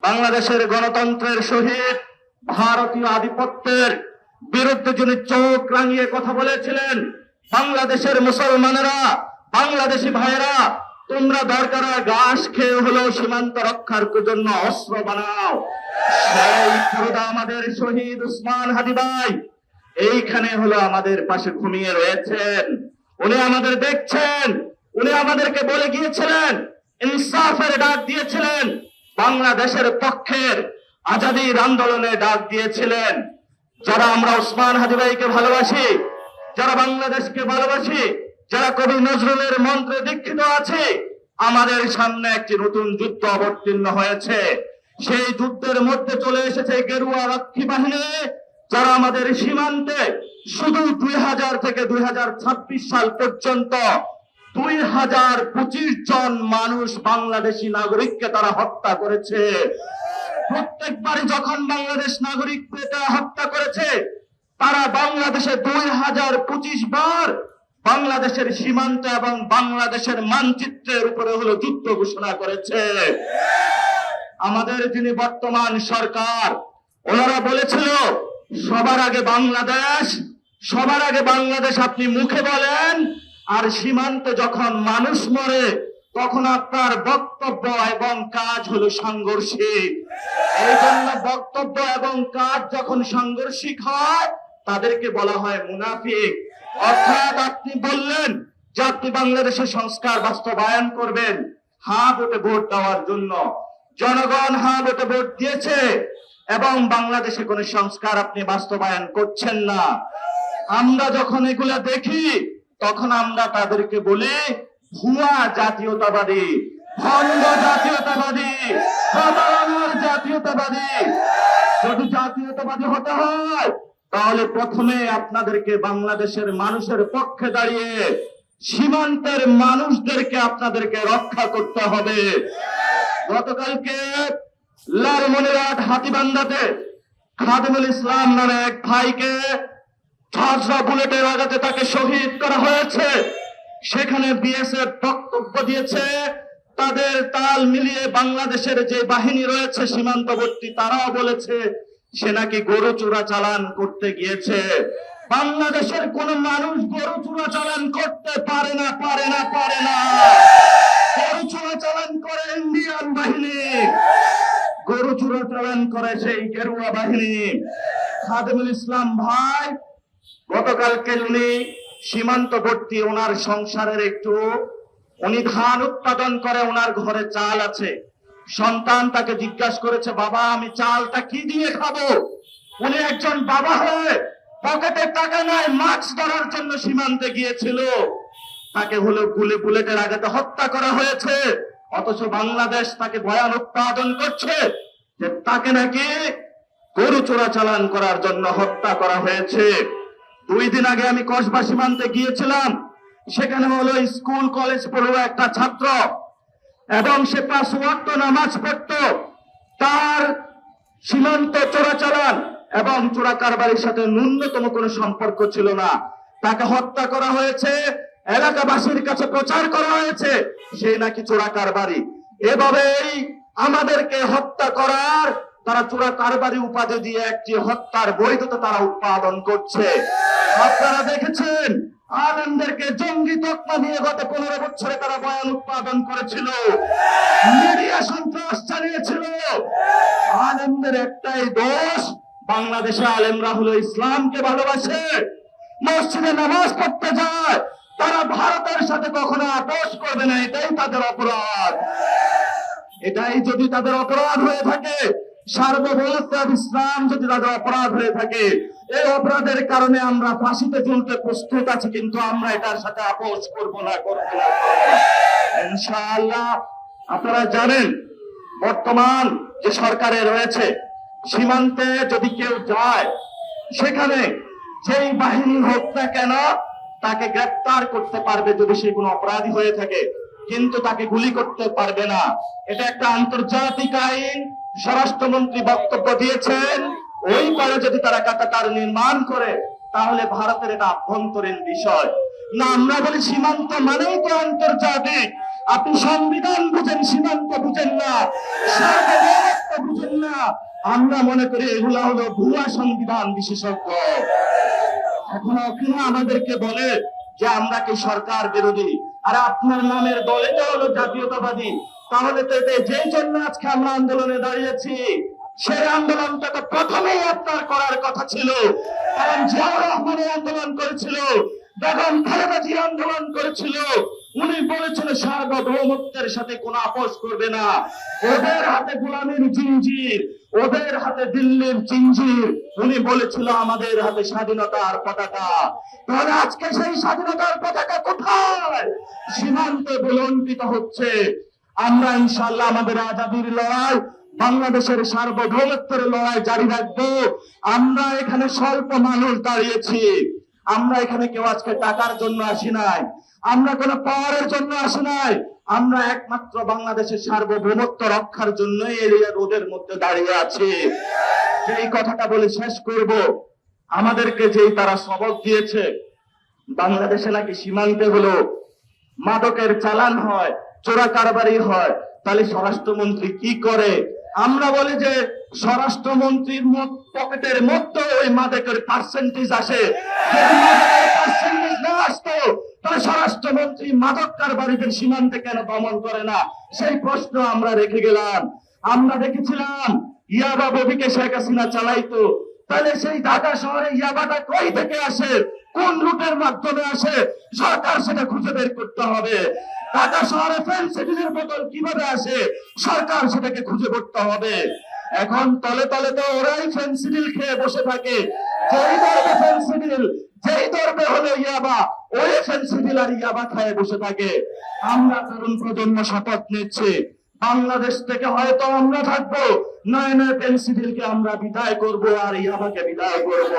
বাংলাদেশের গণতন্ত্রের সহিত ভারতীয় আধিপত্যের বিরুদ্ধে যিনি চোখ রাঙিয়ে কথা বলেছিলেন, বাংলাদেশের মুসলমানেরা, বাংলাদেশি ভাইয়েরা, তোমরা দরকার হয় ঘাস খেয়ে হলেও সীমান্ত রক্ষার জন্য অস্ত্র বানাও। সেই খোদা আমাদের শহীদ উসমান হাদি ভাই এইখানে হলো আমাদের পাশে ঘুমিয়ে রয়েছেন। উনি আমাদের দেখছেন, উনি আমাদেরকে বলে গিয়েছিলেন, ইনসাফের ডাক দিয়েছিলেন, বাংলাদেশের পক্ষের আজাদীর আন্দোলনে ডাক দিয়েছিলেন। যারা আমরা উসমান হাদি ভাইকে ভালোবাসি, যারা বাংলাদেশকে ভালোবাসি, যারা কবি নজরুলের মন্ত্রে দীক্ষিত আছে, আমাদের সামনে একটি নতুন যুদ্ধ অবতীর্ণ হয়েছে। সেই যুদ্ধের মধ্যে চলে এসেছে গেরুয়া রক্ষী বাহিনী, যারা আমাদের সীমান্তে শুধু 2000 থেকে 2026 সাল পর্যন্ত 2025 জন মানুষ বাংলাদেশি নাগরিককে তারা হত্যা করেছে। প্রত্যেকবারই যখন বাংলাদেশ নাগরিককে তারা হত্যা করেছে, তারা বাংলাদেশে 2025 বার বাংলাদেশের সীমান্ত এবং বাংলাদেশের মানচিত্রের উপরে হলো যুদ্ধ ঘোষণা করেছে। আমাদের যিনি বর্তমান সরকার, ওনারা বলেছিল সবার আগে বাংলাদেশ, সবার আগে বাংলাদেশ আপনি মুখে বলেন, আর সীমান্তে যখন মানুষ মরে তখন আপনার বক্তব্য এবং কাজ হলো সাংঘর্ষিক। এই জন্য বক্তব্য এবং কাজ যখন সাংঘর্ষিক হয় তাদেরকে বলা হয় মুনাফিক। অর্থাৎ আপনি বললেন যে আপনি বাংলাদেশের সংস্কার বাস্তবায়ন করবেন, হ্যাঁ ভোটে ভোট দেওয়ার জন্য জনগণ হ্যাঁ ভোটে ভোট দিয়েছে, এবং বাংলাদেশে কোন সংস্কার আপনি বাস্তবায়ন করছেন না। আমরা যখন এগুলা দেখি তখন আমরা তাদেরকে বলি ভুয়া জাতীয়তাবাদী, ভণ্ড জাতীয়তাবাদী, প্রতারণার জাতীয়তাবাদী। যদি জাতীয়তাবাদী হতে হয় তাহলে প্রথমে আপনাদেরকে বাংলাদেশের মানুষের পক্ষে দাঁড়িয়ে সীমান্তের মানুষদেরকে আপনাদেরকে রক্ষা করতে হবে। গতকালকে লালমনিরহাট হাতীবান্ধাতে খাদিমুল ইসলাম নামে এক ভাইকে ঝাঁঝরা বুলেটের আঘাতে তাকে শহীদ করা হয়েছে। সেখানে বিএসএফ বক্তব্য দিয়েছে, তাদের তাল মিলিয়ে বাংলাদেশের যে বাহিনী রয়েছে সীমান্তবর্তী, তারাও বলেছে সে নাকি গরু চোরাচালান করতে গিয়েছে। বাংলাদেশের কোন মানুষ গরু চোরাচালান করতে পারে না, পারে না, পারে না। গরু চোরাচালান করে ইন্ডিয়ান বাহিনী, গরু চোরাচালান করে সেই গেরুয়া বাহিনী। খাদিমুল ইসলাম ভাই গতকালকে উনি সীমান্তবর্তী ওনার সংসারের উনি ধান উৎপাদন করে, ওনার ঘরে চাল আছে। সন্তান তাকে জিজ্ঞাসা করেছে, বাবা আমি চালটা কি দিয়ে খাবো? উনি একজন বাবা হয়ে পকেটে টাকা নাই, মাছ ধরার জন্য সীমান্তে গিয়েছিল, তাকে হলো বুলেটের আঘাতে হত্যা করা হয়েছে। অথচ বাংলাদেশ তাকে বয়ান উৎপাদন করছে যে তাকে নাকি গরু চোরাচালান করার জন্য হত্যা করা হয়েছে। 2 দিন আগে আমি কসবা সীমান্তে গিয়েছিলাম, সেখানে হলো স্কুল কলেজ পড়ুয়া একটা ছাত্র, এবং সে 5 ওয়াক্ত নামাজ পড়ত। তার সীমান্ত চোরাচালান এবং চোরা কারবারির সাথে ন্যূনতম কোনো সম্পর্ক ছিল না, তাকে হত্যা করা হয়েছে। এলাকাবাসীর কাছে প্রচার করা হয়েছে সে নাকি চোরা কারবারি। এভাবেই আমাদেরকে হত্যা করার, তারা চোরা কারবারি উপাধি দিয়ে একটি হত্যার বৈধতা তারা উৎপাদন করছে। আপনারা দেখেছেন আলেমদেরকে জঙ্গি তকমা দিয়ে গত 15 বছরে তারা বয়ান উৎপাদন করেছিল, মিডিয়া সন্ত্রাস চালিয়েছিল। আলেমদের একটাই দোষ, বাংলাদেশে আলেমরা হলো ইসলামকে ভালোবাসে, মসজিদে নামাজ পড়তে যায়, তারা ভারতের সাথে কখনো আপোষ করবে না, এটাই তাদের অপরাধ। এটাই যদি তাদের অপরাধ হয়ে থাকে, সার্বভৌমত্ব ইসলাম যদি তাদের অপরাধ হয়ে থাকে, এই অপরাধের কারণে আমরা ফাঁসিতে ঝুলতে প্রস্তুত আছি, কিন্তু আমরা এটার সাথে আপোষ করব না, করব না ইনশাআল্লাহ। আপনারা জানেন বর্তমান যে সরকারে রয়েছে, সীমান্তে যদি কেউ যায় সেখানে যেই বাহিনী হোক না কেন তাকে গ্রেফতার করতে পারবে যদি সে কোনো অপরাধী হয়ে থাকে, কিন্তু তাকে গুলি করতে পারবে না। এটা একটা আন্তর্জাতিক আইন। স্বরাষ্ট্রমন্ত্রী বক্তব্য দিয়েছেন ওই পারে যদি তারা কাটাতার নির্মাণ করে তাহলে ভারতের এটা আভ্যন্তরীণ বিষয় না। আমরা বলি সীমান্ত মানেই তো আন্তর্জাতিক। আপনি সংবিধান বুঝেন, সীমান্ত বুঝেন না, সার্বভৌমত্ব বুঝেন আমরা মনে করি এগুলা হলো ভুয়া সংবিধান বিশেষজ্ঞ। এখনো আমাদেরকে বলে যে আমরা কি সরকার বিরোধী, আর আপনার নামের দলে তো হলো জাতীয়তাবাদী। তাহলে তো যেই জন্য আজকে আমরা আন্দোলনে দাঁড়িয়েছি, সেই আন্দোলনটা তো প্রথমেই আপনার করার কথা ছিল। কারণ জিয়াউর রহমান আন্দোলন করেছিল, বেগম খালেদা জিয়া আন্দোলন করেছিল, উনি বলেছিল সার্বভৌমত্বের সাথে কোনো আপোষ করবে না। ওদের হাতে গোলামীর জিঞ্জির, ওদের হাতে দিল্লির জিঞ্জির, উনি বলেছিল আমাদের হাতে স্বাধীনতার পতাকা। তাহলে আজকে সেই স্বাধীনতার পতাকা কোথায়? সীমান্তে বুলন্ডিত হচ্ছে। আমরা ইনশাআল্লাহ আমাদের আজাদির লড়াই, বাংলাদেশের সার্বভৌমত্বের লড়াই জারি রাখবো। আমরা এখানে স্বল্প মানুষ দাঁড়িয়েছি, আমরা এখানে কেউ আজকে টাকার জন্য আসি নাই, আমরা কোনো পাওয়ারের জন্য আসি নাই, আমরা একমাত্র বাংলাদেশের সার্বভৌমত্ব রক্ষার জন্য এই রোদের মধ্যে দাঁড়িয়ে আছি। এই কথাটা বলে শেষ করব, আমাদেরকে যেই তারা সবক দিয়েছে, বাংলাদেশে নাকি সীমান্তে হলো মাদকের চালান হয়, চোরা কারবারি হয়, তাহলে স্বরাষ্ট্রমন্ত্রী কি করে? আমরা বলি যে স্বরাষ্ট্রমন্ত্রীর পকেটের মধ্যে ওই মাদকের পার্সেন্টেজ আসে। যদি মাদকের পার্সেন্টেজ না আসতো তাহলে স্বরাষ্ট্রমন্ত্রী মাদক কারবারিদের সীমান্তে কেন দমন করে না? সেই প্রশ্ন আমরা রেখে গেলাম। আমরা দেখেছিলাম ইয়াবা ববিকে শেখ হাসিনা চালাইতো, তাহলে সেই ঢাকা শহরে ইয়াবাটা কই থেকে আসে, কোন রুটের মাধ্যমে আসে, সরকার সেটা খুঁজে বের করতে হবে। ঢাকা শহরে ফেন্সিডিলের বোতল কিভাবে আসে, সরকার সেটাকে খুঁজে করতে হবে। এখন তলে তলে তো ওরাই ফেন্সিডিল খেয়ে বসে থাকে, যেই ধরবে ফেন্সিডিল, যেই ধরবে হলো ইয়াবা, ওই ফেন্সিডিল আর ইয়াবা খেয়ে বসে থাকে। আমরা তরুণ প্রজন্ম শপথ নিচ্ছি, বাংলাদেশ থেকে হয়তো আমরা থাকবো, নয় নয় ফেন্সিডিলকে আমরা বিদায় করব আর ইয়াবাকে বিদায় করব।